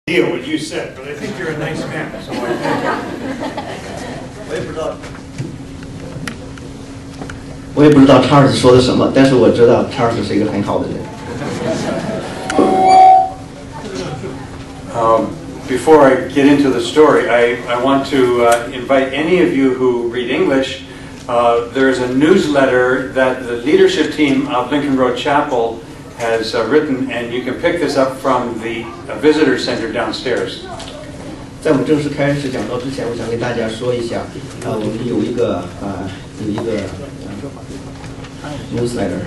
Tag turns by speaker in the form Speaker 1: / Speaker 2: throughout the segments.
Speaker 1: Deal what you said, but I think you're a nice man, so I thank you.
Speaker 2: 我也不知道查尔斯说的什么，但是我知道查尔斯是一个很好的人。
Speaker 3: Before I get into the story, I want to invite any of you who read English. There's a newsletter that the leadership team of Lincoln Road Chapel has written, and you can pick this up from the visitor center downstairs.
Speaker 2: 在我们正式开始讲道之前，我想跟大家说一下，我们有一个newsletter，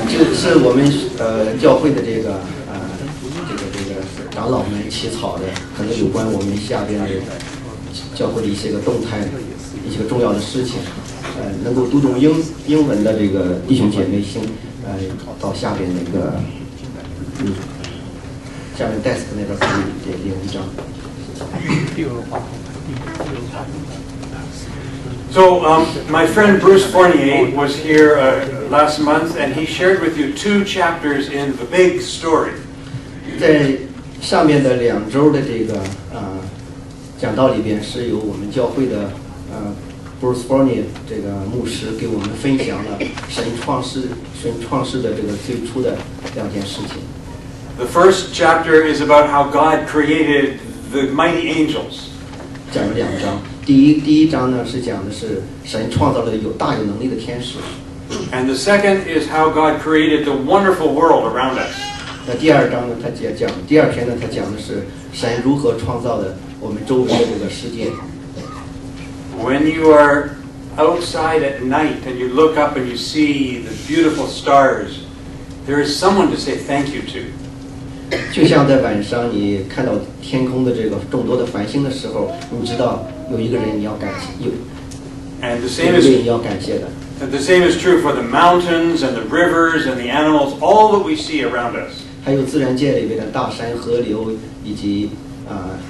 Speaker 2: 这是我们教会的这个长老们起草的，可能有关我们下边的教会的一些个动态、一些个重要的事情，能够读懂英文的这个弟兄姐妹请到下边那个下面 desk 那边可以领一张。
Speaker 3: So my friend Bruce Fournier was here last month, and he shared with you 2 chapters in the big story.
Speaker 2: 在上面的2周的这个讲道里边，是由我们教会的Bruce Fournier 这个牧师给我们分享了神创世的这个最初的2件事情。
Speaker 3: The first chapter is about how God created the mighty angels.
Speaker 2: 讲了2章，第一章呢是讲的是神创造了有能力的天使。
Speaker 3: And the second is how God created the wonderful world around us.
Speaker 2: 那第2章呢，第2篇呢，他讲的是神如何创造的我们周围的这个世界。
Speaker 3: When you are outside at night and you look up and you see the beautiful stars, there is someone to say thank you to.
Speaker 2: 就像在晚上你看到天空的这个众多的繁星的时候，你知道有一个人你要感谢，And
Speaker 3: the
Speaker 2: 有
Speaker 3: same
Speaker 2: 一位
Speaker 3: is
Speaker 2: 你要感谢的。
Speaker 3: And the same is true for the mountains and the rivers and the animals, all that we see around us.
Speaker 2: 还有自然界里面的大山、河流以及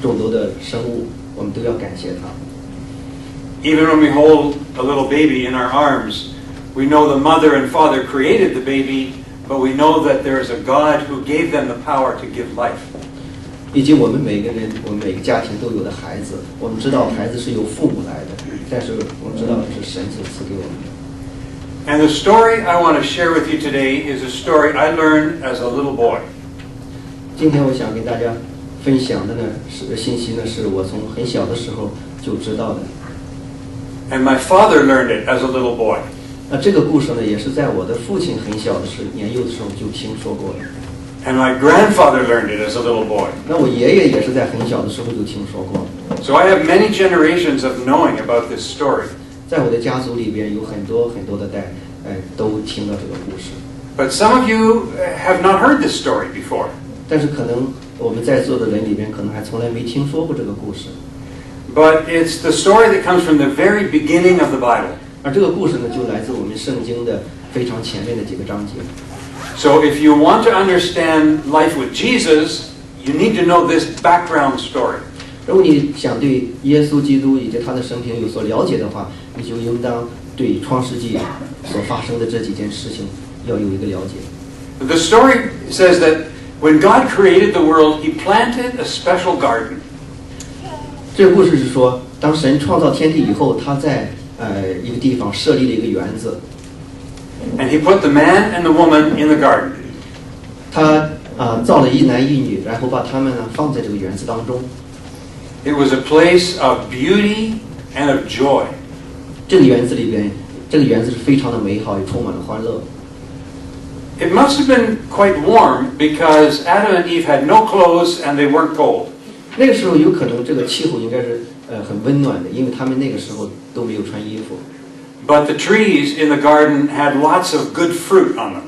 Speaker 2: 众多的生物，我们都要感谢他。
Speaker 3: Even when we hold a little baby in our arms, we know the mother and father created the baby, but we know that there is a God who gave them the power to give life.
Speaker 2: 以及我们每个人，我们每个家庭都有的孩子，我们知道孩子是由父母来的，但是我们知道是神所赐给我们的。
Speaker 3: And the story I want to share with you today is a story I learned as a little boy.
Speaker 2: 今天我想跟大家分享的呢信息呢，是我从很小的时候就知道的。
Speaker 3: And my father learned it as a little boy.
Speaker 2: 那这个故事呢，也是在我的父亲很小的年幼的时候就听说过了。
Speaker 3: And my grandfather learned it as a little boy.
Speaker 2: 那我爷爷也是在很小的时候就听说过。
Speaker 3: So I have many generations of knowing about this story.
Speaker 2: 在我的家族里边有很多的代，都听到这个故事。
Speaker 3: But some of you have not heard this story before.
Speaker 2: 但是可能我们在座的人里边，可能还从来没听说过这个故事。
Speaker 3: But it's the story that comes from the very beginning of the Bible.
Speaker 2: 而这个故事呢，就来自我们圣经的非常前面的几个章节。
Speaker 3: So if you want to understand life with Jesus, you need to know this background story.
Speaker 2: 如果你想对耶稣基督以及他的生平有所了解的话，你就应当对创世纪所发生的这几件事情要有一个了解。
Speaker 3: The story says that when God created the world, He planted a special garden.
Speaker 2: 这个故事是说，当神创造天地以后，他在一个地方设立了一个园子。
Speaker 3: And He put the man and the woman in the garden.
Speaker 2: 他造了一男一女，然后把他们呢放在这个园子当中。
Speaker 3: It was a place of beauty and of joy.
Speaker 2: 这个园子里边，这个园子是非常的美好，也充满了欢乐。
Speaker 3: It must have been quite warm because Adam and Eve had no clothes and they weren't cold.
Speaker 2: 那个时候有可能这个气候应该是很温暖的，因为他们那个时候都没有穿衣服。
Speaker 3: But the trees in the garden had lots of good fruit on them.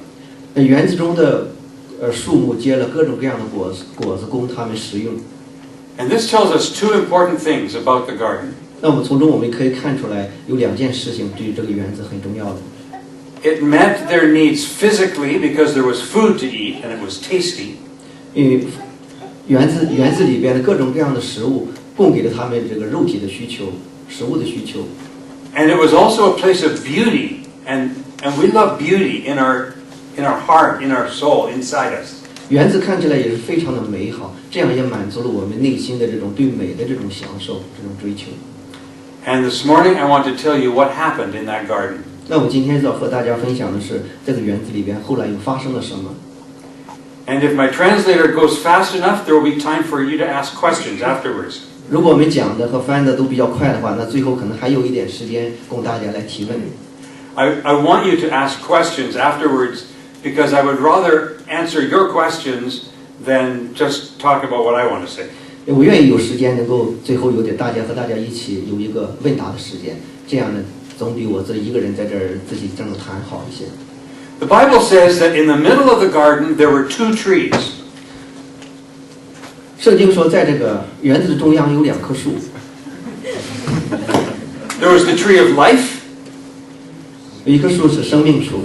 Speaker 2: 那园子中的树木结了各种各样的果子供他们食用。
Speaker 3: And this tells us 2 important things about the garden.
Speaker 2: 那我们从中我们可以看出来有2件事情对于这个园子很重要的。
Speaker 3: It met their needs physically because there was food to eat and it was tasty.
Speaker 2: 因为园子里边的各种各样的食物供给了他们这个肉体的需求，食物的需求。
Speaker 3: And it was also a place of beauty, and we love beauty in our heart, in our soul, inside us.
Speaker 2: 园子看起来也是非常的美好，这样也满足了我们内心的这种对美的这种享受，这种追求。
Speaker 3: And this morning I want to tell you what happened in that garden.
Speaker 2: 那我今天要和大家分享的是这个园子里边后来又发生了什么。
Speaker 3: And if my translator goes fast enough, there will be time for you to ask questions afterwards.
Speaker 2: 如果我们讲的和翻的都比较快的话，那最后可能还有一点时间供大家来提问。
Speaker 3: I want you to ask questions afterwards because I would rather answer your questions than just talk about what I want to say.
Speaker 2: 我愿意有时间能够最后有点大家和大家一起有一个问答的时间，这样呢总比我自己一个人在这儿自己这么谈好一些。
Speaker 3: The Bible says that in the middle of the garden there were 2 trees.
Speaker 2: 圣经说，在这个园子的中央有2棵树，
Speaker 3: There was the tree of life
Speaker 2: 有一棵树是生命树，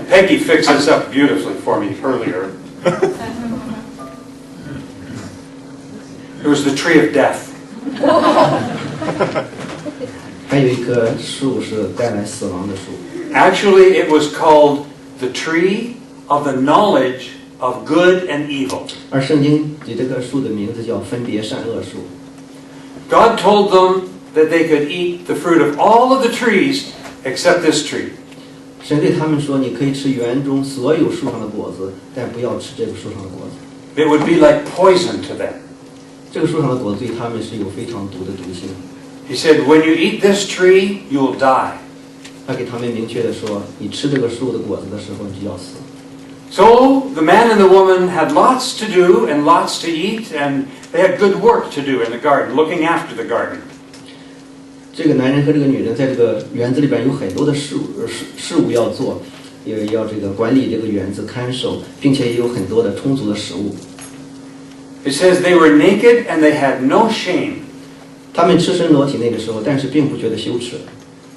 Speaker 3: and Peggy fixed this up beautifully for me earlier. There was the tree of death.
Speaker 2: 还有一棵树是带来死亡的树。
Speaker 3: Actually, it was called the tree of the knowledge of good and evil.
Speaker 2: 而圣经以这棵树的名字叫分别善恶树。
Speaker 3: God told them that they could eat the fruit of all of the trees except this tree.
Speaker 2: 神对他们说：“你可以吃园中所有树上的果子，但不要吃这个树上的果子。
Speaker 3: It would be like poison to them.
Speaker 2: 这个树上的果子对他们是有非常毒的毒性。”
Speaker 3: He said, when you eat this tree, you will die.
Speaker 2: 他给他们明确的说：“你吃这个树的果子的时候，你就要死。”
Speaker 3: So the man and the woman had lots to do and lots to eat, and they had good work to do in the garden, looking after the garden.
Speaker 2: 这个男人和这个女人在这个园子里边有很多的事务要做，也要这个管理这个园子、看守，并且也有很多的充足的食物。
Speaker 3: It says they were naked and they had no shame.
Speaker 2: 他们赤身裸体那个时候，但是并不觉得羞耻，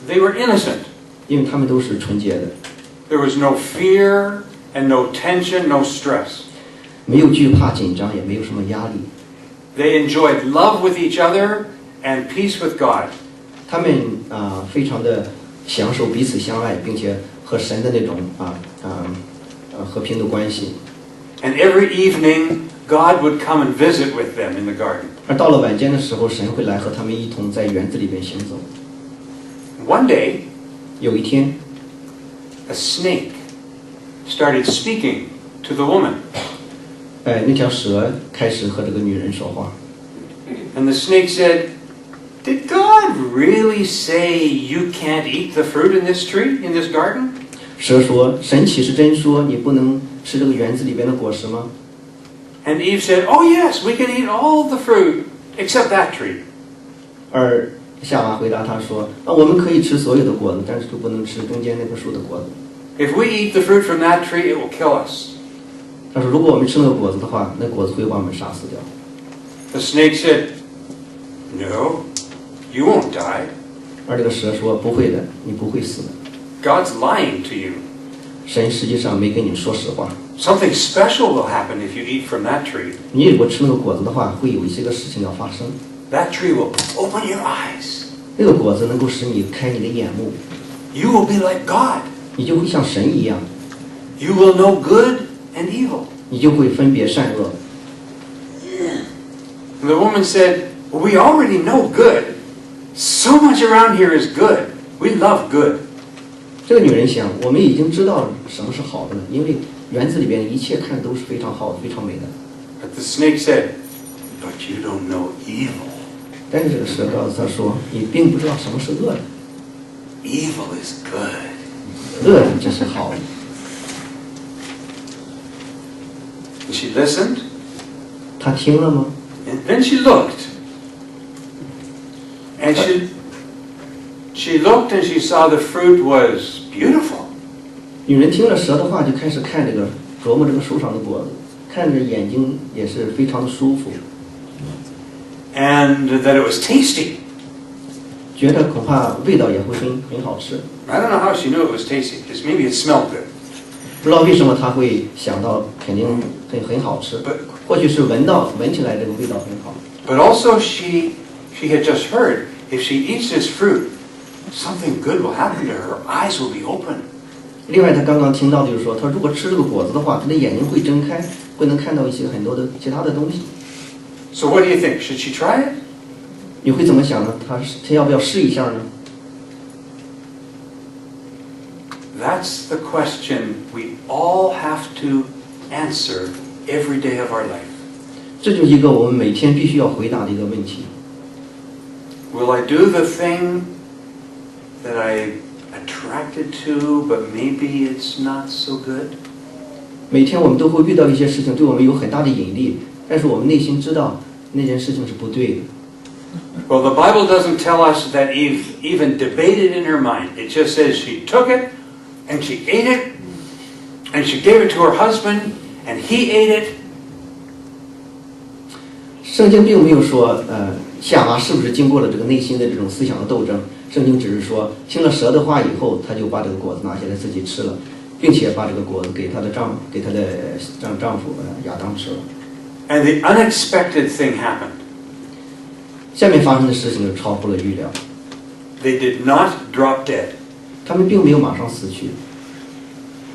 Speaker 3: They were innocent.
Speaker 2: 因为他们都是纯洁的，
Speaker 3: There was no fear and no tension, no stress.
Speaker 2: 没有惧怕、紧张，也没有什么压力。
Speaker 3: They enjoyed love with each other and peace with God.
Speaker 2: 他们非常的享受彼此相爱，并且和神的那种和平的关系。
Speaker 3: And every evening, God would come and visit with them in the garden.
Speaker 2: 而到了晚间的时候，神会来和他们一同在园子里边行走。
Speaker 3: One day,
Speaker 2: 有一天，
Speaker 3: a snake started speaking to the woman.
Speaker 2: 那条蛇开始和这个女人说话。
Speaker 3: And the snake said, did God really say you can't eat the fruit in this tree, in this garden?
Speaker 2: 蛇说：“神岂是真说你不能吃这个园子里边的果实吗？”
Speaker 3: And Eve said, oh yes, we can eat all the fruit except that tree.
Speaker 2: 而夏娃回答他说：“我们可以吃所有的果子，但是就不能吃中间那棵树的果子。”
Speaker 3: If we eat the fruit from that tree, it will kill us.
Speaker 2: 他说：“如果我们吃那个果子的话，那果子会把我们杀死掉。”
Speaker 3: The snake said, no, you won't die.
Speaker 2: 而这个蛇说：“不会的，你不会死的。
Speaker 3: God's lying to you.
Speaker 2: 神实际上没跟你说实话。
Speaker 3: Something special will happen if you eat from that tree.
Speaker 2: 你如果吃那个果子的话，会有一些个事情要发生。
Speaker 3: That tree will open your eyes.
Speaker 2: 那个果子能够使你开你的眼目，
Speaker 3: You will be like God.
Speaker 2: 你就会像神一样，
Speaker 3: You will know good and evil.
Speaker 2: 你就会分别善恶。”
Speaker 3: And the woman said, well, we already know good. So much around here is good. We love good.
Speaker 2: 这个女人想，我们已经知道什么是好的了，因为园子里边一切看都是非常好、非常美的。
Speaker 3: But the snake said, but you don't know evil.
Speaker 2: 但是这个蛇告诉她说：“你并不知道什么是恶的，
Speaker 3: Evil is good.
Speaker 2: 恶的这是好的。”
Speaker 3: And she listened,
Speaker 2: 她听了吗？
Speaker 3: and then she looked. And she looked and she saw the fruit was beautiful.
Speaker 2: 女人听了蛇的话，就开始看这个琢磨这个树上的果子，看着眼睛也是非常的舒服，
Speaker 3: And that it was tasty.
Speaker 2: 觉得恐怕味道也会很好吃。
Speaker 3: I don't know how she knew it was tasty. Just maybe it smelled good.
Speaker 2: 不知道为什么她会想到肯定很好吃，
Speaker 3: But
Speaker 2: 或许是闻起来这个味道很好。
Speaker 3: also she had just heard, if she eats this fruit, something good will happen to her. Her eyes will be open.
Speaker 2: 另外，他刚刚听到就是说，他如果吃这个果子的话，他的眼睛会睁开，会能看到一些很多的其他的东西。
Speaker 3: So what do you think? Should she try it?
Speaker 2: 你会怎么想呢？他要不要试一下呢？
Speaker 3: That's the question we all have to answer every day of our life.
Speaker 2: 这就是一个我们每天必须要回答的一个问题。
Speaker 3: Will I do the thing that I'm attracted to, but maybe it's not so good?
Speaker 2: 每天我们都会遇到一些事情，对我们有很大的引力，但是我们内心知道那件事情是不对的。
Speaker 3: Well, the Bible doesn't tell us that Eve even debated in her mind. It just says she took it, and she ate it, and she gave it to her husband, and he ate it.
Speaker 2: 圣经并没有说，夏娃是不是经过了这个内心的这种思想的斗争？圣经只是说，听了蛇的话以后，她就把这个果子拿下来自己吃了，并且把这个果子给她的丈夫亚当吃了。
Speaker 3: And the unexpected thing happened.
Speaker 2: 下面发生的事情就超乎了预料，
Speaker 3: They did not drop dead.
Speaker 2: 他们并没有马上死去，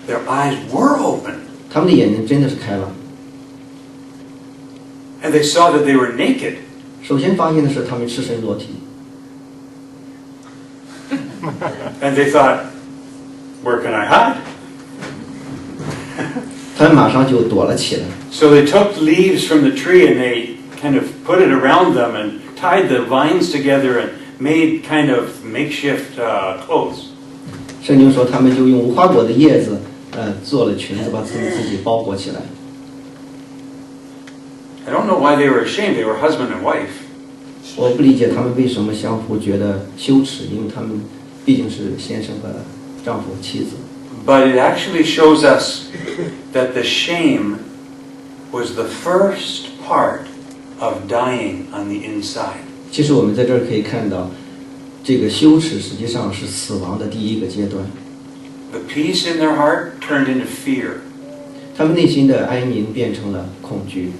Speaker 3: Their eyes were open,
Speaker 2: 他们的眼睛真的是开了。
Speaker 3: and they saw that they were naked.
Speaker 2: 首先发现的是他们赤身裸体，
Speaker 3: And they thought, where can I hide?
Speaker 2: 他们马上就躲了起来。
Speaker 3: So they took leaves from the tree and they kind of put it around them and tied the vines together and made kind of makeshift clothes.
Speaker 2: 圣经说他们就用无花果的叶子，做了裙子，把自己包裹起来。
Speaker 3: I don't know why they were ashamed. They were husband and wife.
Speaker 2: 我不理解他们为什么相互觉得羞耻，因为他们毕竟是先生和丈夫妻子。
Speaker 3: But it actually shows us that the shame was the first part of dying on the inside.
Speaker 2: 其实我们在这儿可以看到，这个羞耻实际上是死亡的第一个阶段。
Speaker 3: The peace in their heart turned into fear.
Speaker 2: 他们内心的安宁变成了恐惧，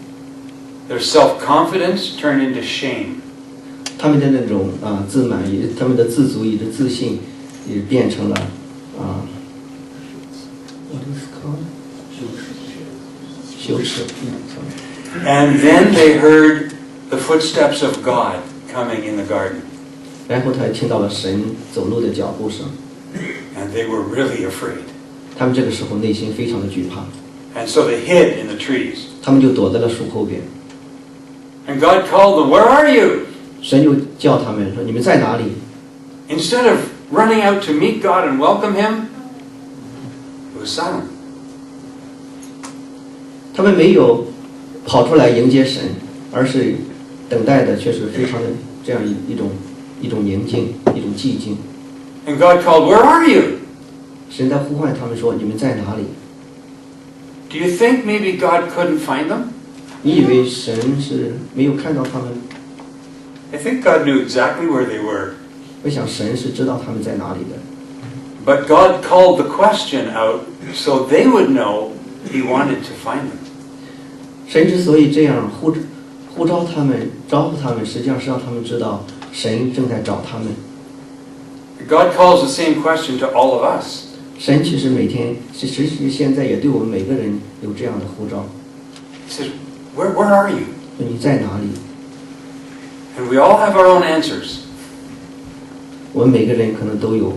Speaker 3: Their self-confidence turned into shame.
Speaker 2: 他们的那种自满，他们的自足以及自信，也变成了what is it called？ 羞耻。
Speaker 3: And then they heard the footsteps of God coming in the garden.
Speaker 2: 然后他听到了神走路的脚步声，
Speaker 3: And they were really afraid.
Speaker 2: 他们这个时候内心非常的惧怕，
Speaker 3: And so they hid in the trees.
Speaker 2: 他们就躲在了树后边。
Speaker 3: And God called them, "Where are you?"
Speaker 2: 神就叫他们说：“你们在哪里？”
Speaker 3: Instead of running out to meet God and welcome Him, it was silent.
Speaker 2: 他们没有跑出来迎接神，而是等待的却是非常的这样一种宁静，一种寂静。
Speaker 3: And God called, "Where are you?"
Speaker 2: 神在呼唤他们说：“你们在哪里
Speaker 3: Do you think maybe God couldn't find them?？”
Speaker 2: 你以为神是没有看到他们？
Speaker 3: I think God knew exactly where they were.
Speaker 2: 我想神是知道他们在哪里的。
Speaker 3: But God called the question out so they would know He wanted to find them.
Speaker 2: 神之所以这样呼召他们、招呼他们，实际上是让他们知道神正在找他们。
Speaker 3: God calls the same question to all of us.
Speaker 2: 神其实每天，其实现在也对我们每个人有这样的呼召。
Speaker 3: He says, where are you?
Speaker 2: 说你在哪里？
Speaker 3: And we all have our own answers.
Speaker 2: 我们每个人可能都有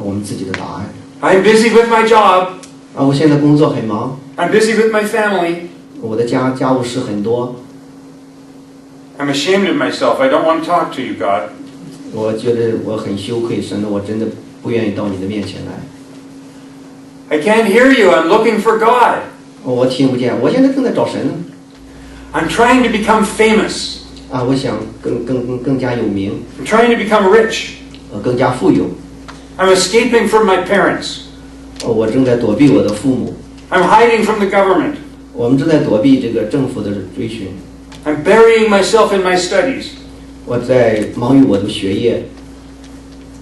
Speaker 2: 我们自己的答案。
Speaker 3: I'm busy with my job.
Speaker 2: 我现在工作很忙，
Speaker 3: I'm busy with my family.
Speaker 2: 我的家务事很多，
Speaker 3: I'm ashamed of myself. I don't want to talk to you, God.
Speaker 2: 我觉得我很羞愧，神的，我真的不愿意到你的面前来。
Speaker 3: I can't hear you. I'm looking for God.
Speaker 2: 我听不见，我现在正在找神呢。
Speaker 3: I'm trying to become famous.
Speaker 2: 我想更加有名，
Speaker 3: I'm trying to become rich.
Speaker 2: 更加富有。
Speaker 3: I'm escaping from my parents.
Speaker 2: 我正在躲避我的父母，
Speaker 3: I'm hiding from the government.
Speaker 2: 我们正在躲避这个政府的追寻。
Speaker 3: I'm burying myself in my studies.
Speaker 2: 我在忙于我的学业，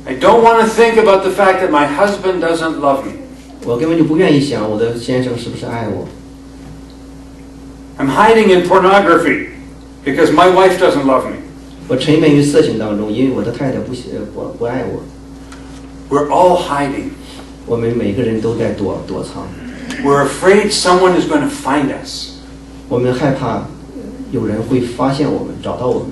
Speaker 3: I don't want to think about the fact that my husband doesn't love me.
Speaker 2: 我根本就不愿意想我的先生是不是爱我。
Speaker 3: I'm hiding in pornography because my wife doesn't love me.
Speaker 2: 我沉湎于色情当中，因为我的太太不爱我。
Speaker 3: We're all hiding.
Speaker 2: 我们每个人都在躲藏，
Speaker 3: We're afraid someone is going to find us.
Speaker 2: 我们害怕有人会发现我们，找到我们，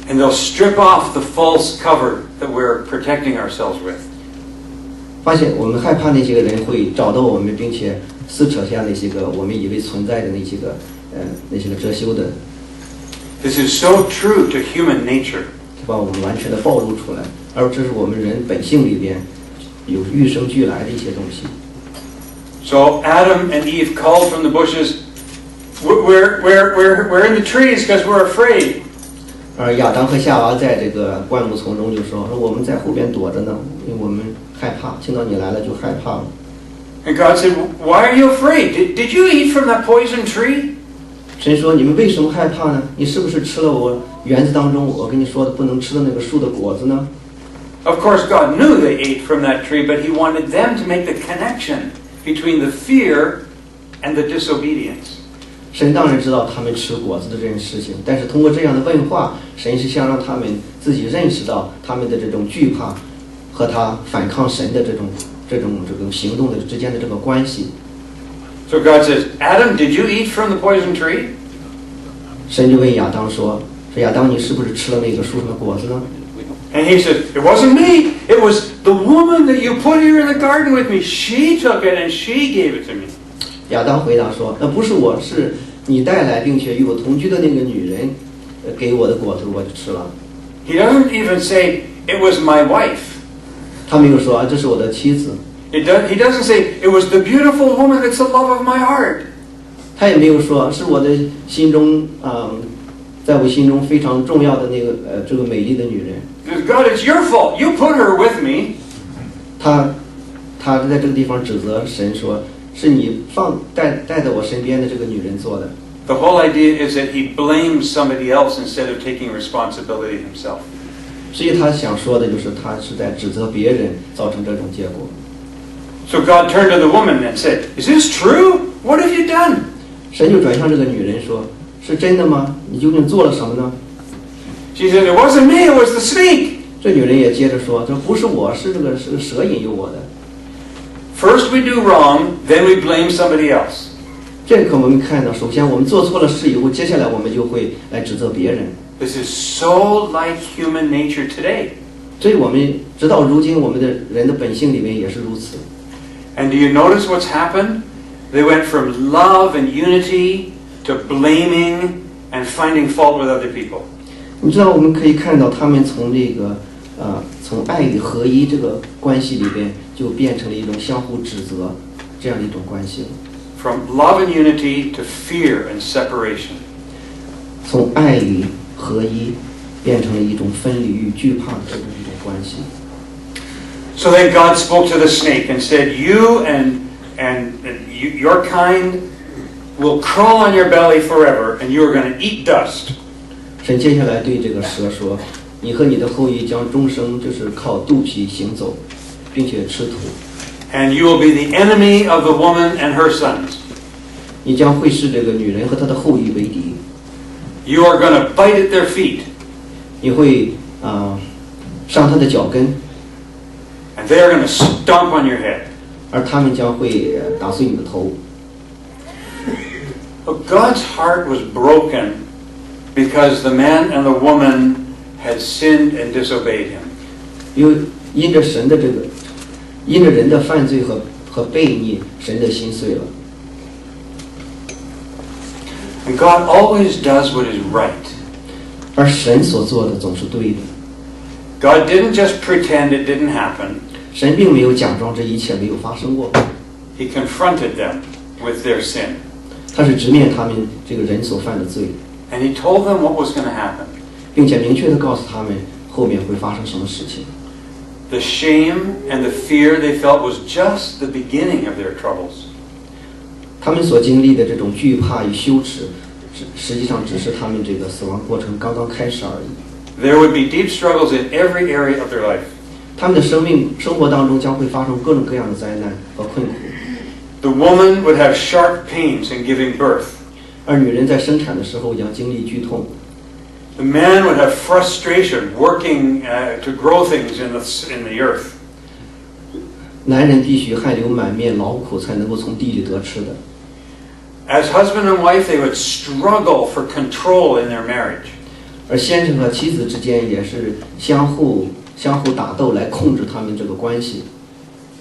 Speaker 3: And they'll strip off the false cover that we're protecting ourselves with.
Speaker 2: 我们害怕那些个人会找到我们，并且撕扯下那些个我们以为存在的那些个遮羞的，
Speaker 3: This is so true to human nature.
Speaker 2: 就把我们完全的暴露出来，而这是我们人本性里边有与生俱来的一些东西。
Speaker 3: So Adam and Eve called from the bushes, we're in the trees because we're afraid.
Speaker 2: 而亚当和夏娃在这个灌木丛中就说我们在后边躲着呢，因为我们害怕，听到你来了就害怕了。
Speaker 3: And God said, why are you afraid? Did you eat from that poison tree?
Speaker 2: 神说你们为什么害怕呢？你是不是吃了我园子当中我跟你说的不能吃的那个树的果子呢？
Speaker 3: Of course, God knew they ate from that tree, but He wanted them to make the connection between the fear and the disobedience.
Speaker 2: 神当然知道他们吃果子的这件事情，但是通过这样的问话，神是想让他们自己认识到他们的这种惧怕和他反抗神的这种行动的之间的这个关系。
Speaker 3: So God says, Adam, did you eat from the poison tree?
Speaker 2: 神就问亚当说亚当你是不是吃了那个树上的果子呢？
Speaker 3: And he said, it wasn't me. It was the woman that you put here in the garden with me. She took it and she gave it to me.
Speaker 2: 亚当回答说那不是我，是你带来并且与我同居的那个女人给我的果子我就吃了。
Speaker 3: He doesn't even say, it was my wife.
Speaker 2: 他没有说这是我的妻子，
Speaker 3: He doesn't say, it was the beautiful woman that's the love of my heart.
Speaker 2: 他也没有说是我的心中在我心中非常重要的那个这个美丽的女人。
Speaker 3: He says, God, it's your fault. You put her with me.
Speaker 2: 他在这个地方指责神说是你带在我身边的这个女人做的。
Speaker 3: The whole idea is that he blames somebody else instead of taking responsibility himself.
Speaker 2: 所以他想说的就是他是在指责别人造成这种结果。
Speaker 3: So God turned to the woman and said, is this true? What have you done?
Speaker 2: 神就转向这个女人说是真的吗？你究竟做了什么呢？
Speaker 3: She said, it wasn't me, it was the snake.
Speaker 2: 这女人也接着说这不是我，是这个蛇引诱我的。
Speaker 3: First we do wrong, then we blame somebody else.
Speaker 2: 这个我们看到，首先我们做错了事以后，接下来我们就会来指责别人。
Speaker 3: This is so like human nature today.
Speaker 2: 所以我们直到如今，我们的人的本性里面也是如此。
Speaker 3: And do you notice what's happened? They went from love and unity to blaming and finding fault with other people.
Speaker 2: 你知道，我们可以看到他们从这个从爱与合一这个关系里边，就变成了一种相互指责这样的一种关系了。
Speaker 3: From love and unity to fear and separation.
Speaker 2: 从爱与合一变成了一种分离与惧怕的这种一种关系。
Speaker 3: So then God spoke to the snake and said, you and your kind will crawl on your belly forever and you are going to eat dust.
Speaker 2: 神接下来对这个蛇说：“你和你的后裔将终生就是靠肚皮行走，并且吃土。
Speaker 3: And you will be the enemy of the woman and her sons.
Speaker 2: 你将会视这个女人和她的后裔为敌。
Speaker 3: You are going to bite at their feet.
Speaker 2: 你会伤她的脚跟，
Speaker 3: And they are going to stomp on your head.
Speaker 2: 而他们将会打碎你的头。”
Speaker 3: But God's heart was broken because the man and the woman had sinned and disobeyed him.
Speaker 2: 因着人的犯罪和悖逆，神的心碎了。
Speaker 3: And God always does what is right.
Speaker 2: 而神所做的总是对的。
Speaker 3: God didn't just pretend it didn't happen.
Speaker 2: 神并没有假装这一切没有发生过，
Speaker 3: He confronted them with their sin.
Speaker 2: 他是直面他们这个人所犯的罪，
Speaker 3: And he told them what was going to happen.
Speaker 2: 并且明确地告诉他们后面会发生什么事情。
Speaker 3: The shame and the fear they felt was just the beginning of their troubles.
Speaker 2: 他们所经历的这种惧怕与羞耻，实际上只是他们这个死亡过程刚刚开始而已。
Speaker 3: There would be deep struggles in every area of their life.
Speaker 2: 他们的生活当中将会发生各种各样的灾难和困苦，
Speaker 3: The woman would have sharp pains in giving birth.
Speaker 2: 而女人在生产的时候将经历剧痛，
Speaker 3: The man would have frustration working to grow things in the earth.
Speaker 2: 男人必须汗流满面劳苦才能够从地里得吃的。
Speaker 3: As husband and wife, they would struggle for control in their marriage.
Speaker 2: 而先生和妻子之间也是相互打斗来控制他们这个关系。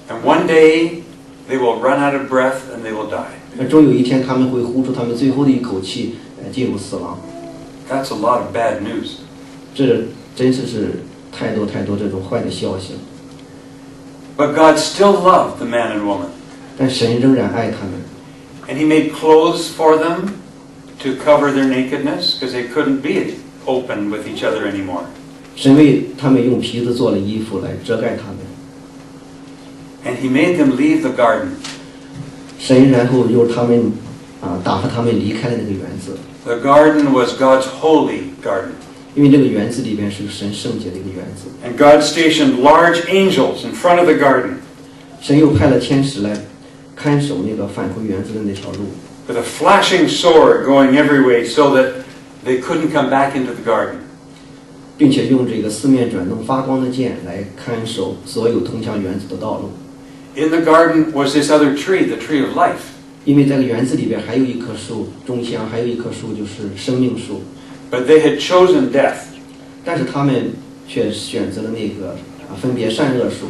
Speaker 3: And one day, they will run out of breath and they will die.
Speaker 2: 而终有一天他们会呼出他们最后的一口气，进入死亡。
Speaker 3: That's a lot of bad news.
Speaker 2: 这真是太多这种坏的消息了。
Speaker 3: But God still loved the man and woman.
Speaker 2: 但神仍然爱他们。
Speaker 3: And He made clothes for them to cover their nakedness because they couldn't be open with each other anymore.
Speaker 2: 神为他们用皮子做了衣服来遮盖他们。
Speaker 3: And He made them leave the garden.
Speaker 2: 神然后又他们打发他们离开了那个园子，
Speaker 3: The garden was God's holy garden.
Speaker 2: 因为这个园子里边是神圣洁的一个园子。
Speaker 3: And God stationed large angels in front of the garden
Speaker 2: 神又派了天使来看守那个返回园子的那条路，
Speaker 3: with a flashing sword going every way so that they couldn't come back into the garden.
Speaker 2: 并且用这个四面转动发光的剑来看守所有通向园子的道路。
Speaker 3: In the garden was this other tree, the tree of life.
Speaker 2: 因为在园子里边还有一棵树，中央还有一棵树就是生命树，
Speaker 3: But they had chosen death.
Speaker 2: 但是他们却选择了那个分别善恶树。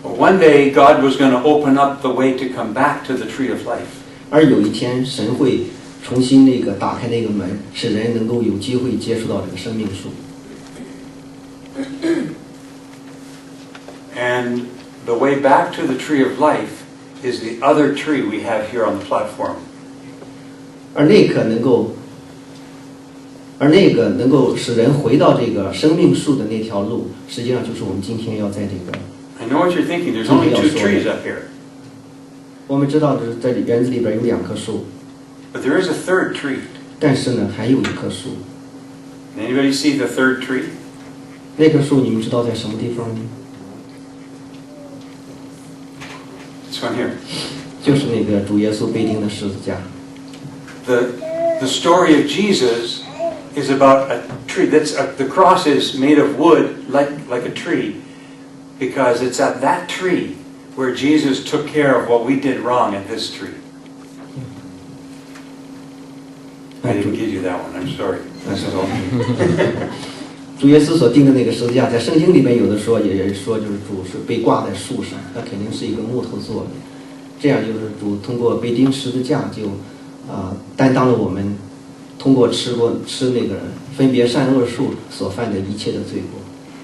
Speaker 3: But one day God was going to open up the way to come back to the tree of life.
Speaker 2: 而有一天，神会重新打开那个门，使人能够有机会接触到这个生命树。
Speaker 3: And the way back to the tree of life is the other tree we have here on the platform.
Speaker 2: 而那个能够使人回到这个生命树的那条路，实际上就是我们今天要在这个。
Speaker 3: I know what you're thinking. There's only 2 trees up here.
Speaker 2: 我们知道的是，在园子里边有2棵树，
Speaker 3: But there is a third tree.
Speaker 2: 但是呢，还有一棵树。
Speaker 3: Anybody see the third tree?
Speaker 2: 那棵树你们知道在什么地方呢？
Speaker 3: This one here.
Speaker 2: 就是那个主耶稣被钉的十字架。
Speaker 3: The story of Jesus is about a tree. The cross is made of wood like a tree because it's at that tree where Jesus took care of what we did wrong at this tree. I didn't give you that one. I'm sorry. This is all.
Speaker 2: 主耶稣所钉的那个十字架，在圣经里面有的说，也说就是主是被挂在树上，那肯定是一个木头做的。这样就是主通过被钉十字架就担当了我们通过吃那个分别善恶树所犯的一切的罪过。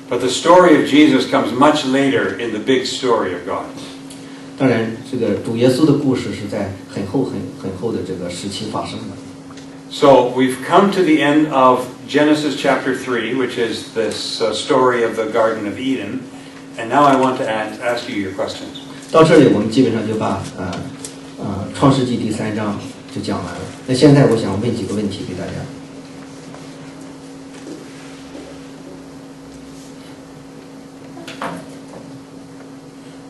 Speaker 3: But the story of Jesus comes much later in the big story of God.
Speaker 2: 当然，这个主耶稣的故事是在很后的这个时期发生的。
Speaker 3: So we've come to the end of Genesis chapter 3, which is this story of the Garden of Eden. And now I want to ask you your questions.
Speaker 2: 到这里，我们基本上就把创世纪第3章就讲完了。那现在我想问几个问题给大家。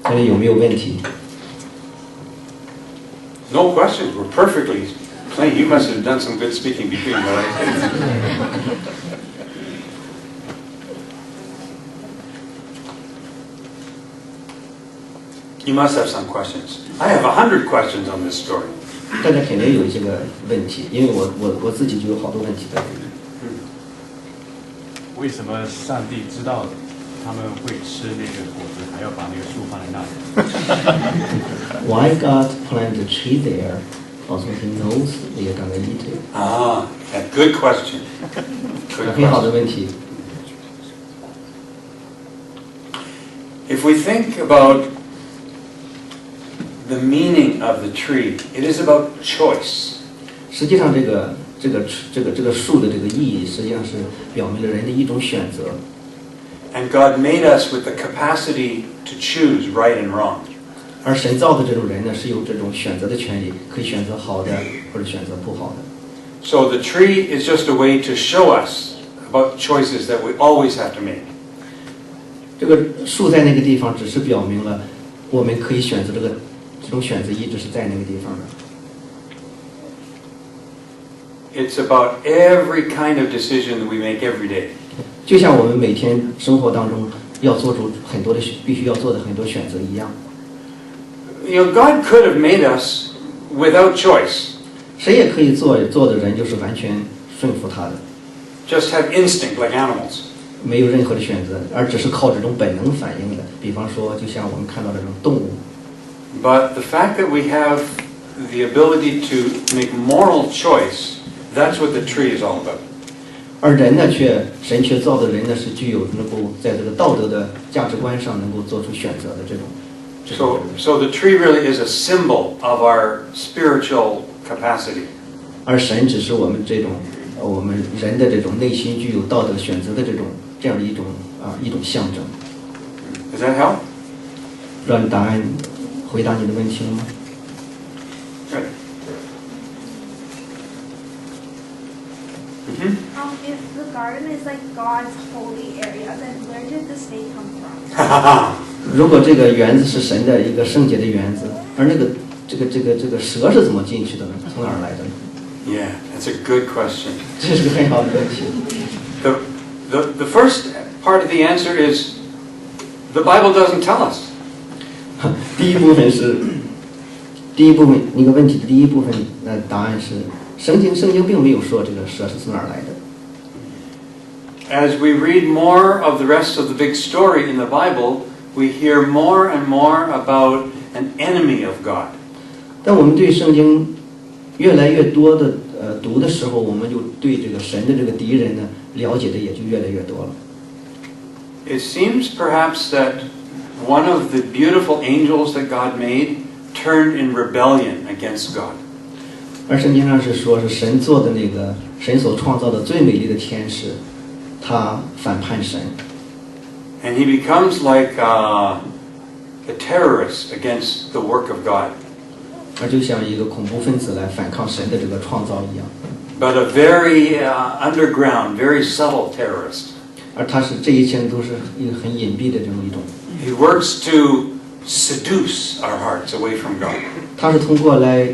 Speaker 2: 这里有没有问题？
Speaker 3: No questions. We're perfectly plain. You must have done some good speaking between what I said. You must have some questions. I have 100 questions on this story.
Speaker 2: 大家肯定有一些个问题，因为我自己就有好多问题在这里。
Speaker 1: 为什么上帝知道他们会吃那个果子，还要把那个树放在那里？
Speaker 2: Why God planted a tree there? Also, He knows they are gonna eat it.
Speaker 3: Ah, a good question. Good
Speaker 2: 很好的
Speaker 3: question.
Speaker 2: 问题。
Speaker 3: If we think about the meaning of the tree, it is about choice.
Speaker 2: 实际上，这个树的这个意义，实际上是表明了人的一种选择。
Speaker 3: And God made us with the capacity to choose right and wrong.
Speaker 2: 而神造的这种人呢，是有这种选择的权利，可以选择好的或者选择不好的。
Speaker 3: So the tree is just a way to show us about choices that we always have to make.
Speaker 2: 这个树在那个地方，只是表明了我们可以选择这种选择一直是在那个地方的。
Speaker 3: It's about every kind of decision that we make every day.
Speaker 2: 就像我们每天生活当中要做出很多的必须要做的很多选择一样。
Speaker 3: You know, God could have made us without choice,
Speaker 2: 谁也可以做的人就是完全顺服他的，
Speaker 3: just have instinct like animals.
Speaker 2: 没有任何的选择，而只是靠这种本能反应的。比方说，就像我们看到这种动物。
Speaker 3: But the fact that we have the ability to make moral choice, that's what the tree is all about.
Speaker 2: 而人呢，神却造的人呢，是具有能够在这个道德的价值观上能够做出选择的这种。
Speaker 3: So the tree really is a symbol of our spiritual capacity.
Speaker 2: 而神只是我们这种我们人的这种内心具有道德选择的这样的一种象征。
Speaker 3: Does that help?
Speaker 2: 让答案回答你的问题了吗？
Speaker 3: Good.
Speaker 4: If the garden is like God's holy area, then where did the snake come from?
Speaker 2: 如果这个园子是神的一个圣洁的园子，而这个蛇是怎么进去的呢？从哪儿来的呢？
Speaker 3: Yeah, that's a good question.
Speaker 2: 这是个很好的问题。
Speaker 3: The first part of the answer is the Bible doesn't tell us.
Speaker 2: 第一部分一个问题的第一部分，答案是圣经并没有说这个蛇是从哪儿来的。
Speaker 3: As we read more of the rest of the big story in the Bible, we hear more and more about an enemy of God.
Speaker 2: 当我们对圣经越来越多的读的时候，我们就对这个神的这个敌人呢了解的也就越来越多了。
Speaker 3: It seems perhaps that one of the beautiful angels that God made turned in rebellion against God.
Speaker 2: 而圣经上是说，是神做的那个神所创造的最美丽的天使，他反叛神。
Speaker 3: And he becomes like a terrorist against the work of God.
Speaker 2: 而就像一个恐怖分子来反抗神的这个创造一样。
Speaker 3: But a very underground, very subtle terrorist.
Speaker 2: 而他是这一切都是一个很隐蔽的这么一种。
Speaker 3: He works to seduce our hearts away from God.
Speaker 2: 他是通过来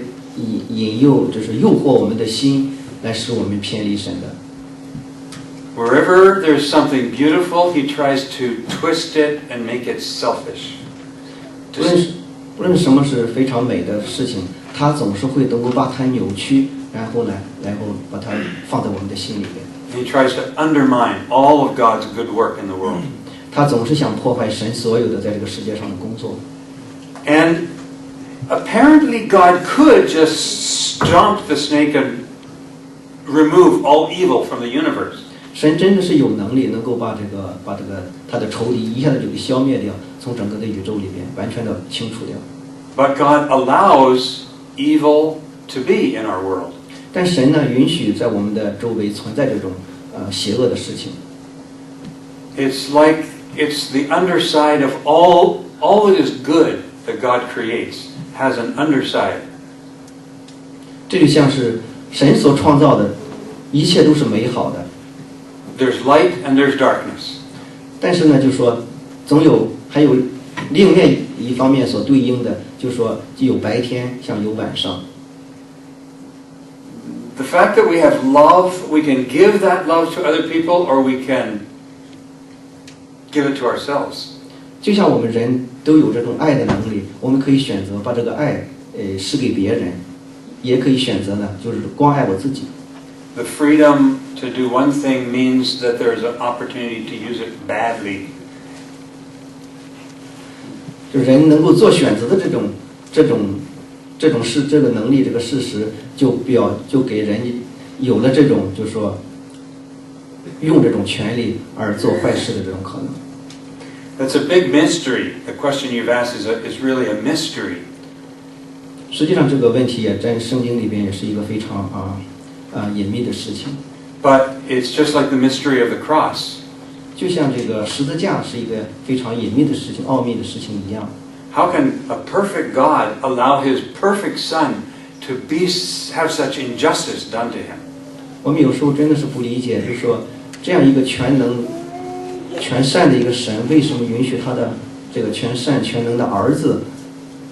Speaker 2: 引诱，就是诱惑我们的心，来使我们偏离神的。
Speaker 3: Wherever there's something beautiful, he tries to twist it and make it selfish.
Speaker 2: 无论什么是非常美的事情，他总是会能够把它扭曲，然后把它放在我们的心里边。
Speaker 3: He tries to undermine all of God's good work in the world.
Speaker 2: 他总是想破坏神所有的在这个世界上的工作。
Speaker 3: And apparently God could just stomp the snake and remove all evil from the universe.
Speaker 2: 神真的是有能力能够把他的仇敌一下子就给消灭掉，从整个的宇宙里边完全的清除掉。
Speaker 3: But God allows evil to be in our world.
Speaker 2: 但神呢，允许在我们的周围存在这种邪恶的事情。
Speaker 3: It's like it's the underside of all that is good that God creates has an underside.
Speaker 2: 这就像是神所创造的一切都是美好的，
Speaker 3: There's light and there's darkness.
Speaker 2: 但是呢，就说还有另外一方面所对应的，就说既有白天，像有晚上。
Speaker 3: The fact that we have love, we can give that love to other people or we can give it to ourselves.
Speaker 2: 就像我们人都有这种爱的能力，我们可以选择把这个爱施给别人，也可以选择呢，就是光爱我自己。
Speaker 3: The freedom to do one thing means that there's an opportunity to use it badly.
Speaker 2: 就人能够做选择的这个能力，这个事实就给人有了这种，就是说用这种权利而做坏事的这种可能。
Speaker 3: That's a big mystery. The question you've asked is really a mystery.
Speaker 2: 实际上这个问题也在圣经里边也是一个非常隐秘的事情。
Speaker 3: But it's just like the mystery of the cross.
Speaker 2: 就像这个十字架是一个非常隐秘的事情、奥秘的事情一样。
Speaker 3: How can a perfect God allow his perfect son to have such injustice done to him?
Speaker 2: 我们有时候真的是不理解，就是说这样一个全能、全善的一个神，为什么允许他的这个全善全能的儿子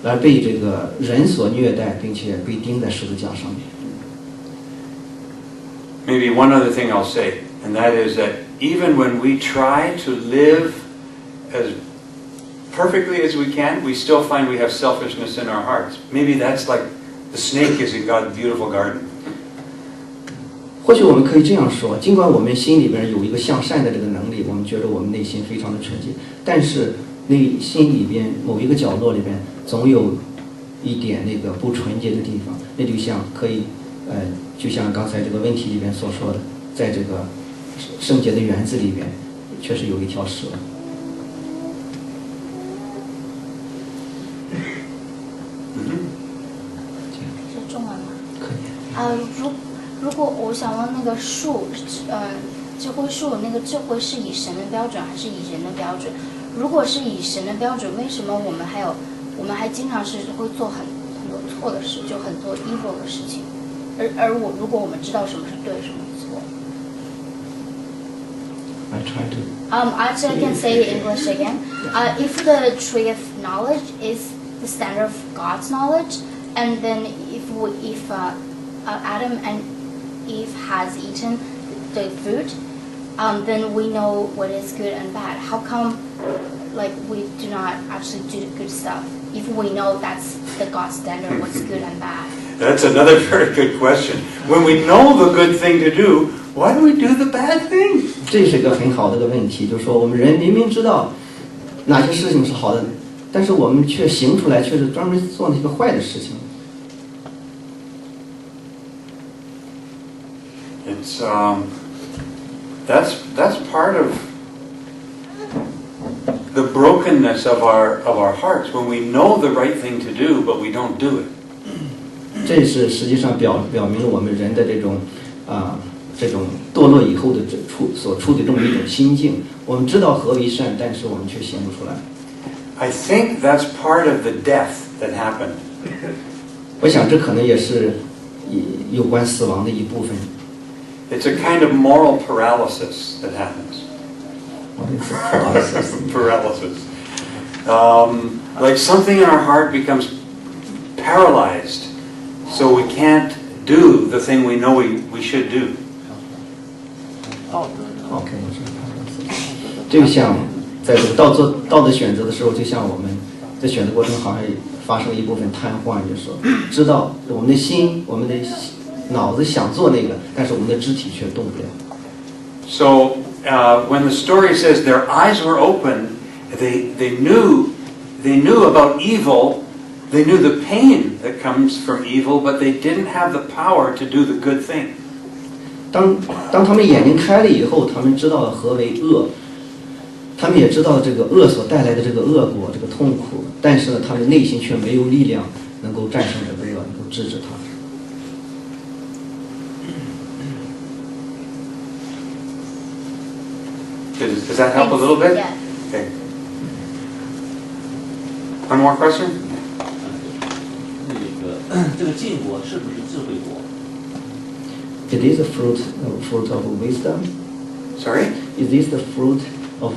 Speaker 2: 来被这个人所虐待，并且被钉在十字架上面？
Speaker 3: Maybe one other thing I'll say, and that is that even when we try to live as perfectly as we can, we still find we have selfishness in our hearts. Maybe that's like the snake is in God's beautiful garden.
Speaker 2: 或许我们可以这样说，尽管我们心里边有一个向善的这个能力，我们觉得我们内心非常的纯洁，但是内心里边某一个角落里边总有一点那个不纯洁的地方，那就像可以，就像刚才这个问题里边所说的，在这个圣洁的园子里边，确实有一条蛇。
Speaker 5: 是中文吗？
Speaker 2: 可以。
Speaker 5: 如果我想问那个树，智慧树那个智慧是以神的标准还是以人的标准？如果是以神的标准，为什么我们还经常是会做很多错的事，就很多 evil 的事情？如果我们知道什么是对，什么是错。
Speaker 2: I try to.
Speaker 5: Actually, I can say it in English again. If the tree of knowledge is the standard of God's knowledge, and then if Adam and Eve has eaten the fruit, then we know what is good and bad. How come, we do not actually do the good stuff if we know that's the God's standard, what's good and bad?
Speaker 3: That's another very good question. When we know the good thing to do, why do we do the bad thing?
Speaker 2: 这是一个很好的一个问题，就是说我们人明明知道哪些事情是好的，但是我们却行出来，却是专门做那个坏的事情。
Speaker 3: It's that's part of the brokenness of our hearts when we know the right thing to do, but we don't do it.
Speaker 2: 这是实际上表明了我们人的这种堕落以后的所处的这么一种心境。我们知道何为善，但是我们却行不出来。
Speaker 3: I think that's part of the death that happened.
Speaker 2: 我想这可能也是有关死亡的一部分。
Speaker 3: It's a kind of moral paralysis that happens.
Speaker 2: What is paralysis?
Speaker 3: Paralysis. Like something in our heart becomes paralyzed, so we can't do the thing we know we should do.
Speaker 2: OK， 就像在这个道德选择的时候，就像我们在选择过程好像发生了一部分瘫痪，就是说知道我们的心、我们的脑子想做那个，但是我们的肢体却动不了。
Speaker 3: So when the story says their eyes were open, they knew about evil, they knew the pain that comes from evil, but they didn't have the power to do the good thing.
Speaker 2: 当他们眼睛开了以后，他们知道了何为恶，他们也知道这个恶所带来的这个恶果、这个痛苦，但是呢，他们内心却没有力量能够战胜这个恶，能够制止它。
Speaker 3: Does that help a little bit?
Speaker 5: Yeah.
Speaker 3: Okay. One more question?
Speaker 6: 这个禁果是不是智慧果？
Speaker 2: It is a fruit of wisdom.
Speaker 3: Sorry?
Speaker 2: Is this the fruit of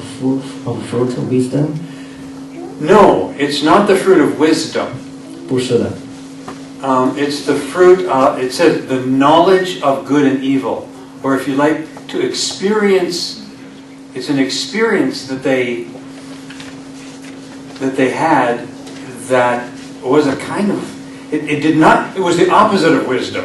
Speaker 2: wisdom?
Speaker 3: No, it's not the fruit of wisdom.
Speaker 2: 不是的，
Speaker 3: It's the fruit of, it says, the knowledge of good and evil. Or if you like to experience, it's an experience that they had that was a kind of, it was the opposite of wisdom.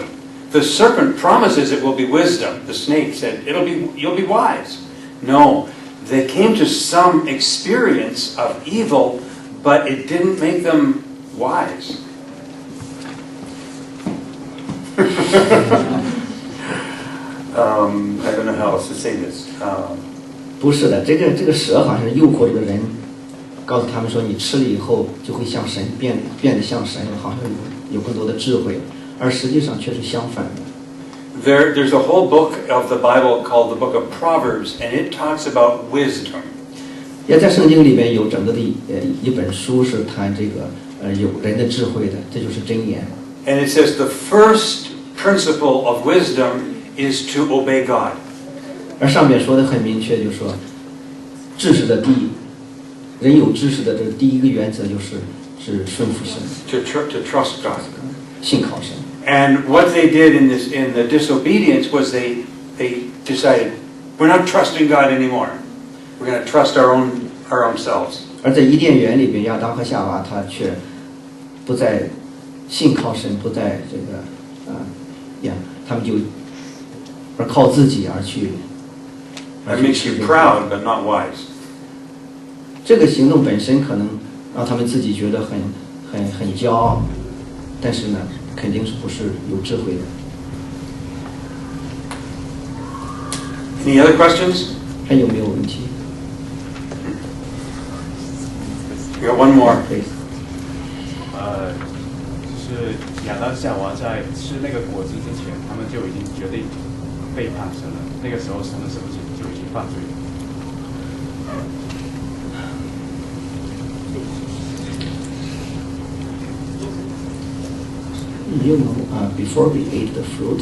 Speaker 3: The serpent promises it will be wisdom. The snake said, you'll be wise. No, they came to some experience of evil, but it didn't make them wise. I don't know how else to say this.
Speaker 2: 不是的，这个蛇好像诱惑这个人，告诉他们说你吃了以后就会像神变得像神，好像有更多的智慧，而实际上却是相反的。
Speaker 3: There's a whole book of the Bible called the Book of Proverbs, and it talks about wisdom.
Speaker 2: 也在圣经里边有整个的一本书是谈这个有人的智慧的，这就是箴言。
Speaker 3: And it says the first principle of wisdom is to obey God.
Speaker 2: 而上面说的很明确，就是说知识的人有知识的这个第一个原则是顺服神，
Speaker 3: To trust God.
Speaker 2: 信靠神。
Speaker 3: And what they did in the disobedience was they decided we're not trusting God anymore. We're going to trust our our own selves.
Speaker 2: 而在伊甸园里边，亚当和夏娃他却不再信靠神，不再这个他们就而靠自己而去。
Speaker 3: That makes you proud, but not wise.
Speaker 2: 这个行动本身可能让他们自己觉得很骄傲，但是呢，肯定是不是有智慧的。
Speaker 3: Any other questions?
Speaker 2: 还有没有问题
Speaker 3: We got one more.
Speaker 2: ？Please.
Speaker 1: 就是亚当夏娃在吃那个果子之前，他们就已经决定背叛神了。那个时候，神是不是就已经犯罪了？
Speaker 2: You know, before we ate the fruit,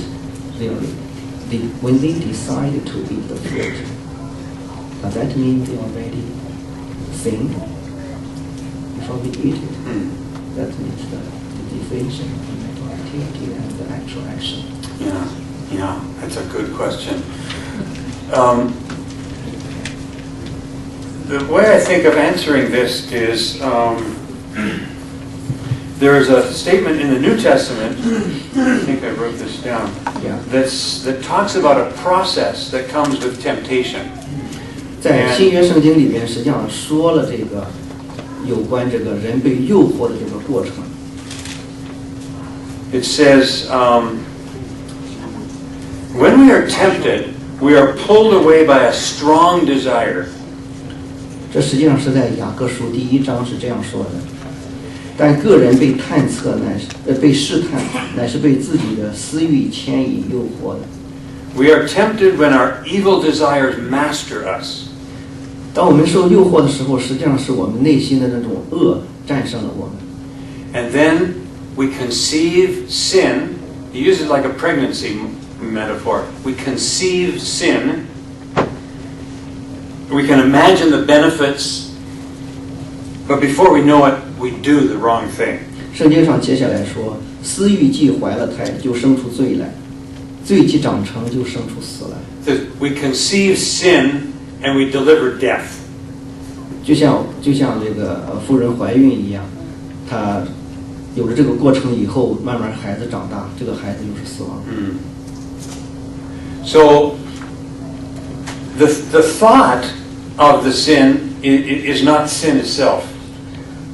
Speaker 2: when they decided to eat the fruit, does that mean they already sinned before we eat it? That means the division of the mental activity and the actual action.
Speaker 3: Yeah, that's a good question. The way I think of answering this is there is a statement in the New Testament, I think I wrote this down,
Speaker 2: Yeah.
Speaker 3: that talks about a process that comes with temptation.
Speaker 2: 在新约圣经里面，实际上说了这个有关这个人被诱惑的这个过程。
Speaker 3: It says, when we are tempted, we are pulled away by a strong desire.
Speaker 2: 这实际上是在雅各书第1章是这样说的。但个人被探测被试探，乃是被自己的私欲牵引诱惑的。
Speaker 3: We are tempted when our evil desires master us.
Speaker 2: 当我们受诱惑的时候，实际上是我们内心的那种恶战胜了我们。
Speaker 3: And then we conceive sin. He uses it like a pregnancy metaphor. We conceive sin. We can imagine the benefits, but before we know it, we do the wrong thing.
Speaker 2: 圣经上接下来说，私欲既怀了胎，就生出罪来；罪既长成，就生出死来。
Speaker 3: That we conceive sin and we deliver death.
Speaker 2: 就像这个妇人怀孕一样，她有了这个过程以后，慢慢孩子长大，这个孩子就是死亡。
Speaker 3: So the thought of the sin is not sin itself.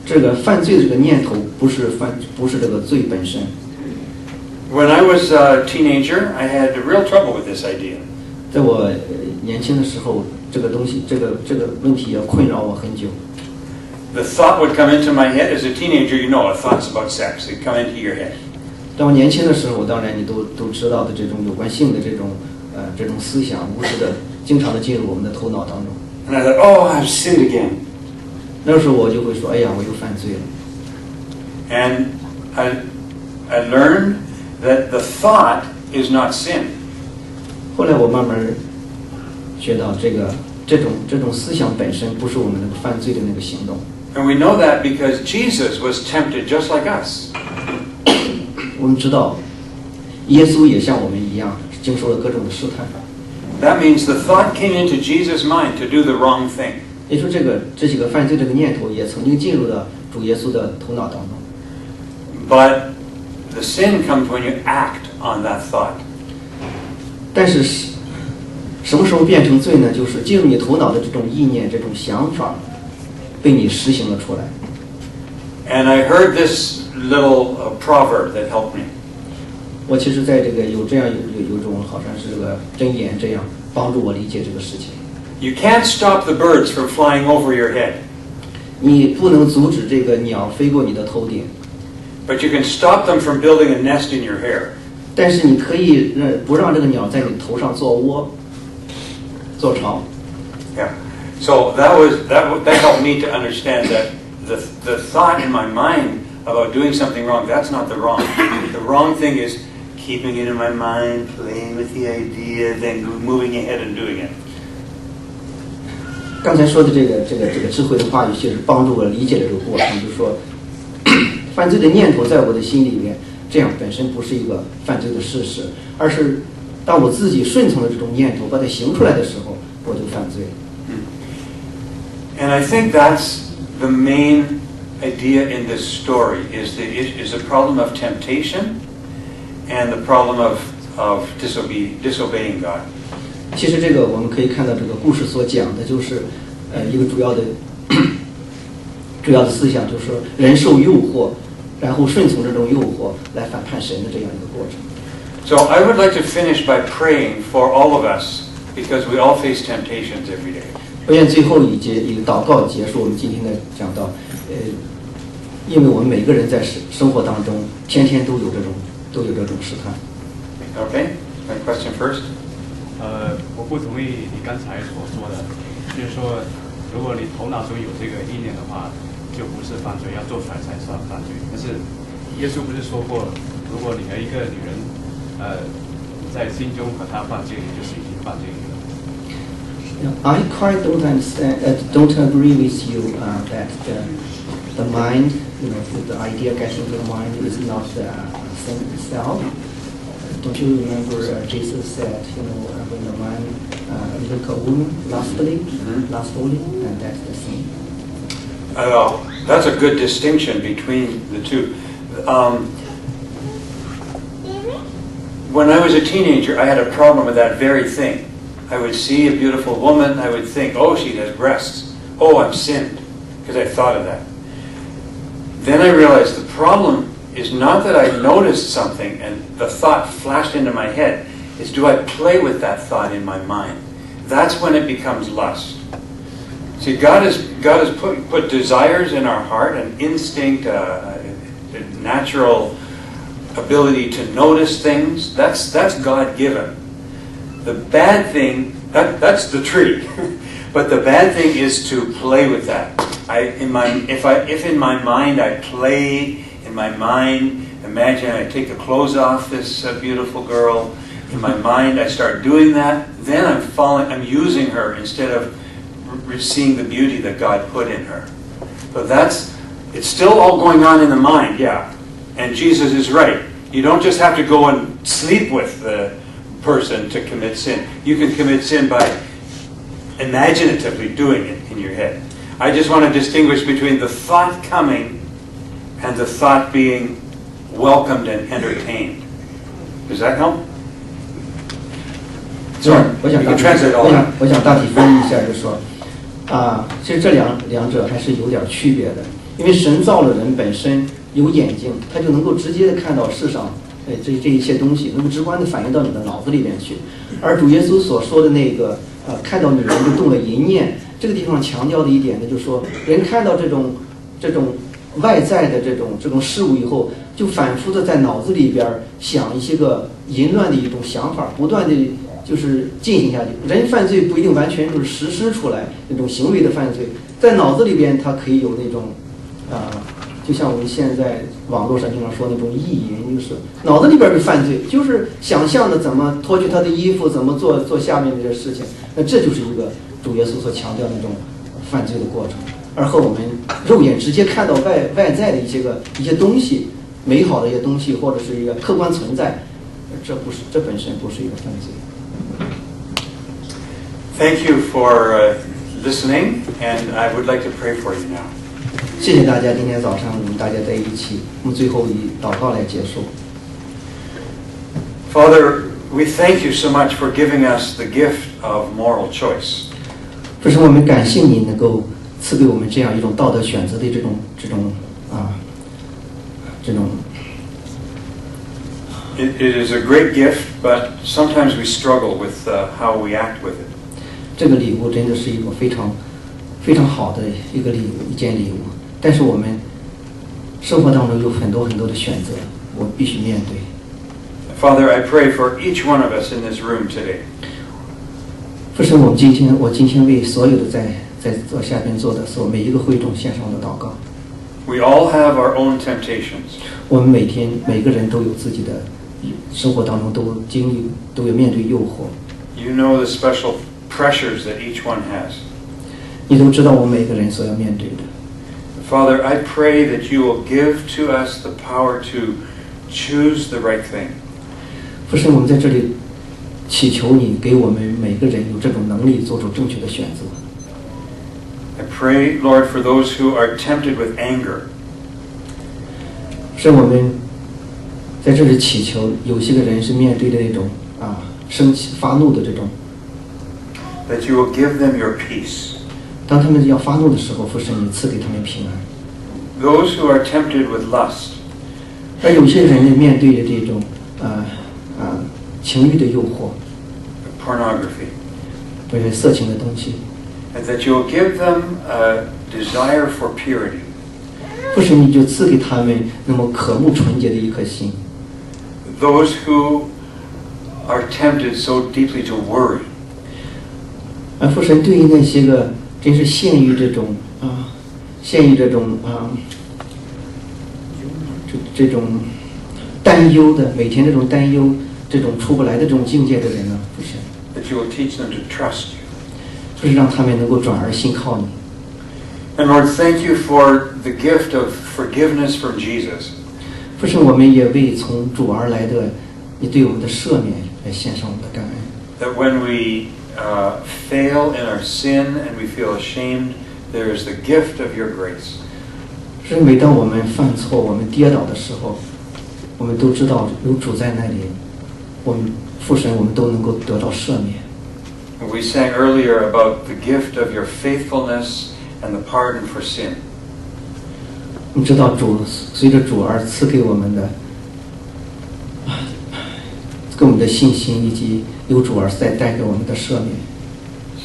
Speaker 2: 这个犯罪的这个念头不是这个罪本身。
Speaker 3: When I was a teenager, I had real trouble with this idea.
Speaker 2: 在我年轻的时候，这个东西，这个问题也困扰我很久。
Speaker 3: The thought would come into my head. As a teenager, you know, thoughts about sex, they come into your head.
Speaker 2: 当我年轻的时候，当然你都知道的这种有关性的这种思想，无时的经常的进入我们的头脑当中。
Speaker 3: And I thought, oh, I've sinned again.
Speaker 2: 那时候我就会说，哎呀，我又犯罪了。
Speaker 3: And I learned that the thought is not sin.
Speaker 2: 后来我慢慢学到，这种思想本身不是我们那个犯罪的那个行动。
Speaker 3: And we know that because Jesus was tempted just like us.
Speaker 2: 我们知道，耶稣也像我们一样，经受了各种的试探。
Speaker 3: That means the thought came into Jesus' mind to do the wrong thing.
Speaker 2: 也说这几个犯罪这个念头也曾经进入了主耶稣的头脑当中。
Speaker 3: But the sin comes when you act on that thought.
Speaker 2: 但是什么时候变成罪呢？就是进入你头脑的这种意念、这种想法，被你实行了出来。
Speaker 3: And I heard this little proverb that helped me.
Speaker 2: 我其实在这个有种好像是这个箴言这样帮助我理解这个事情。
Speaker 3: You can't stop the birds from flying over your head,
Speaker 2: 你不能阻止这个鸟飞过你的头顶，
Speaker 3: but you can stop them from building a nest in your hair.
Speaker 2: 但是你可以不让这个鸟在你头上做窝、做巢。
Speaker 3: Yeah. So that helped me to understand that the thought in my mind about doing something wrong, that's not the wrong. The wrong thing is keeping it in my mind, playing with the idea, then moving ahead and doing it.
Speaker 2: 刚才说的这个智慧的话语，其实帮助我理解了这个过程，就是说，犯罪的念头在我的心里面，这样本身不是一个犯罪的事实，而是当我自己顺从了这种念头，把它行出来的时候，我就犯罪了。
Speaker 3: And I think that's the main idea in this story is the problem of temptation and the problem of disobeying God.
Speaker 2: 其实这个我们可以看到，这个故事所讲的就是一个主要的思想，就是说人受诱惑，然后顺从这种诱惑来反叛神的这样一个过程。
Speaker 3: So I would like to finish by praying for all of us because we all face temptations every day.
Speaker 2: 我愿最后一祷告结束我们今天的讲道，因为我们每个人在生活当中天天都有这种试探。
Speaker 3: Okay? My question first.
Speaker 1: 我不同意你刚才所说的，就是说，如果你头脑中有这个意念的话，就不是犯罪，要做出来才算犯罪。但是耶稣不是说过，如果你和一个女人，在心中和她犯罪，你就是已经犯罪了。
Speaker 2: I quite don't understand, don't agree with you that the mind, the idea getting to the mind is not the sin itself. Don't you remember Jesus said, when the man look a woman lustfully, and that's the sin.
Speaker 3: That's a good distinction between the two. When I was a teenager, I had a problem with that very thing. I would see a beautiful woman, I would think, oh, she has breasts. Oh, I've sinned, because I thought of that. Then I realized the problem is not that I noticed something and the thought flashed into my head. It's do I play with that thought in my mind? That's when it becomes lust. See, God has put desires in our heart, an instinct, a natural ability to notice things. That's God-given. The bad thing, that's the tree. But the bad thing is to play with that. If in my mind I play in my mind, imagine I take the clothes off this beautiful girl. In my mind I start doing that. Then I'm using her instead of seeing the beauty that God put in her. So it's still all going on in the mind, yeah. And Jesus is right. You don't just have to go and sleep with the person to commit sin. You can commit sin by imaginatively doing it in your head. I just want to distinguish between the thought coming and the thought being welcomed and entertained. Does that help? Sorry, you can translate all that.
Speaker 2: 我想大体翻译一下，就是说，其实这两者还是有点区别的。因为神造了人本身有眼睛，他就能够直接的看到世上这一切东西，能够直观的反映到你的脑子里面去。而主耶稣所说的那个看到女人就动了淫念，这个地方强调的一点呢，就是说人看到这种外在的这种事物以后，就反复的在脑子里边想一些个淫乱的一种想法，不断的就是进行下去。人犯罪不一定完全就是实施出来那种行为的犯罪，在脑子里边他可以有那种就像我们现在网络上经常说那种意淫，就是脑子里边的犯罪，就是想象的怎么脱去他的衣服，怎么做下面这些事情。那这就是一个主耶稣所强调的那种犯罪的过程，而和我们肉眼直接看到外在的一些东西，美好的一些东西，或者是一个客观存在，这本身不是一个犯罪。
Speaker 3: Thank you for listening, and I would like to pray for you now.
Speaker 2: 谢谢大家，今天早上我们大家在一起，我们最后以祷告来结束。
Speaker 3: Father, we thank you so much for giving us the gift of moral choice.
Speaker 2: 这是我们感谢你能够赐给我们这样一种道德选择的这种。
Speaker 3: It is a great gift, but sometimes we struggle with how we act with it.
Speaker 2: 这个礼物真的是一个非常非常好的一件礼物，但是我们生活当中有很多的选择，我必须面对。
Speaker 3: Father, I pray for each one of us in this room today.
Speaker 2: 父神，我今天为所有的在下边做的每一个会众献上我的祷告。
Speaker 3: We all have our own temptations.
Speaker 2: 我们每个人都有自己的生活当中都有面对诱惑。
Speaker 3: You know the special pressures that each one has.
Speaker 2: 你都知道我们每个人所要面对的。
Speaker 3: Father, I pray that you will give to us the power to choose the right thing.
Speaker 2: 父神，我们在这里祈求你给我们每个人有这种能力做出正确的选择。
Speaker 3: I pray, Lord, for those who are tempted with anger.
Speaker 2: 是我们在这里祈求，有些个人是面对的那种生气、发怒的这种。
Speaker 3: That you will give them your peace.
Speaker 2: 当他们要发怒的时候，父神你赐给他们平安。
Speaker 3: Those who are tempted with lust.
Speaker 2: 而有些人呢，面对的这种情欲的诱惑，
Speaker 3: Pornography.
Speaker 2: 或者色情的东西，
Speaker 3: And that you will give them a desire for purity.
Speaker 2: 父神你就赐给他们那么渴慕纯洁的一颗心。
Speaker 3: Those who are tempted so deeply to worry.
Speaker 2: 而父神对于那些个真是陷于这种这种担忧的，每天这种担忧，这种出不来的这种境界的人呢，父神，
Speaker 3: That you will teach them to trust you.
Speaker 2: 就是让他们能够转而信靠你。
Speaker 3: And Lord, thank you for the gift of forgiveness from Jesus.
Speaker 2: 父神，我们也为从主而来的你对我们的赦免来献上我们的感恩。
Speaker 3: That when we fail in our sin and we feel ashamed, there is the gift of your grace.
Speaker 2: 是每当我们犯错、我们跌倒的时候，我们都知道有主在那里，我们父神，我们都能够得到赦免。
Speaker 3: We sang earlier about the gift of your faithfulness and the pardon for sin.
Speaker 2: 你知道主随着主而赐给我们的，给我们的信心，以及由主而再带给我们的赦免。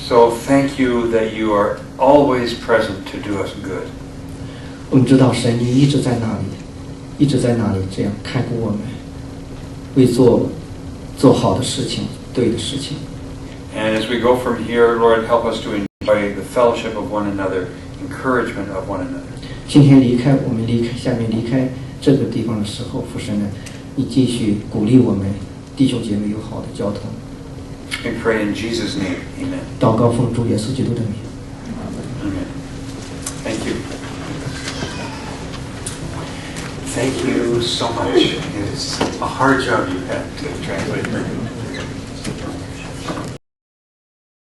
Speaker 3: So thank you that you are always present to do us good.
Speaker 2: 我们知道神你一直在那里，一直在那里这样看顾我们，为做好的事情、对的事情。
Speaker 3: And as we go from here, Lord, help us to enjoy the fellowship of one another, encouragement of one another.
Speaker 2: 今天我们下面离开这个地方的时候，父神呢，你继续鼓励我们弟兄姐妹有好的交通。
Speaker 3: We pray in Jesus' name. Amen.
Speaker 2: 祷告奉主耶稣基督的名。
Speaker 3: Amen. Thank you. Thank you so much. It's a hard job you had to translate.